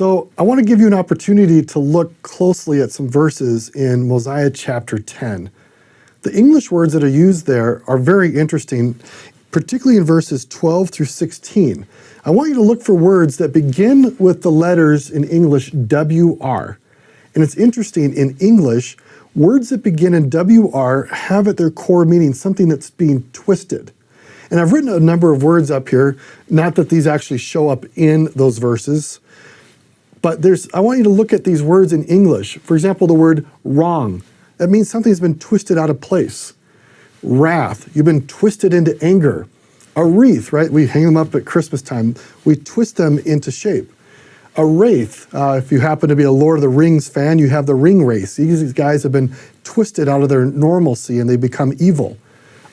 So I want to give you an opportunity to look closely at some verses in Mosiah chapter 10. The English words that are used there are very interesting, particularly in verses 12 through 16. I want you to look for words that begin with the letters in English WR. And it's interesting, in English, words that begin in WR have at their core meaning something that's being twisted. And I've written a number of words up here, not that these actually show up in those verses, but I want you to look at these words in English. For example, the word wrong. That means something's been twisted out of place. Wrath, you've been twisted into anger. A wreath, right? We hang them up at Christmas time. We twist them into shape. A wraith, if you happen to be a Lord of the Rings fan, you have the ring wraiths. These guys have been twisted out of their normalcy and they become evil.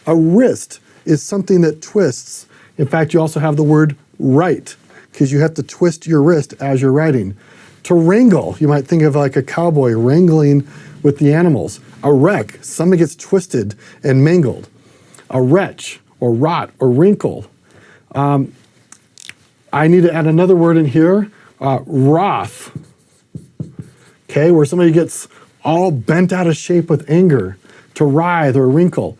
A wrist is something that twists. In fact, you also have the word right, because you have to twist your wrist as you're writing. To wrangle, you might think of like a cowboy wrangling with the animals. A wreck, something gets twisted and mangled. A wretch, or rot, or wrinkle. I need to add another word in here, wrath. Okay, where somebody gets all bent out of shape with anger. To writhe or wrinkle.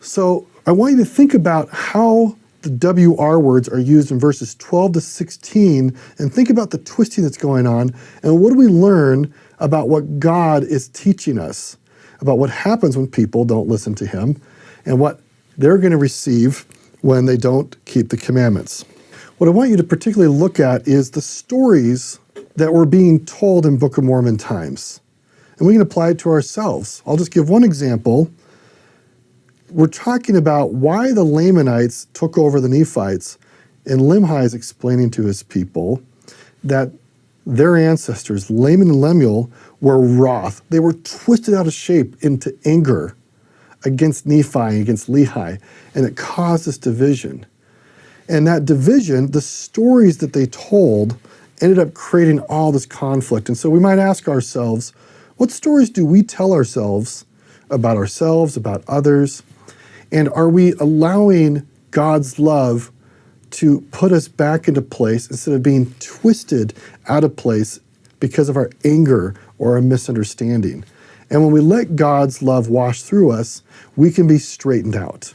So I want you to think about how the WR words are used in verses 12 to 16, and think about the twisting that's going on, and what do we learn about what God is teaching us, about what happens when people don't listen to him, and what they're going to receive when they don't keep the commandments. What I want you to particularly look at is the stories that were being told in Book of Mormon times, and we can apply it to ourselves. I'll just give one example. We're talking about why the Lamanites took over the Nephites, and Limhi is explaining to his people that their ancestors, Laman and Lemuel, were wroth. They were twisted out of shape into anger against Nephi and against Lehi, and it caused this division. And that division, the stories that they told, ended up creating all this conflict. And so we might ask ourselves, what stories do we tell ourselves, about others? And are we allowing God's love to put us back into place instead of being twisted out of place because of our anger or a misunderstanding? And when we let God's love wash through us, we can be straightened out.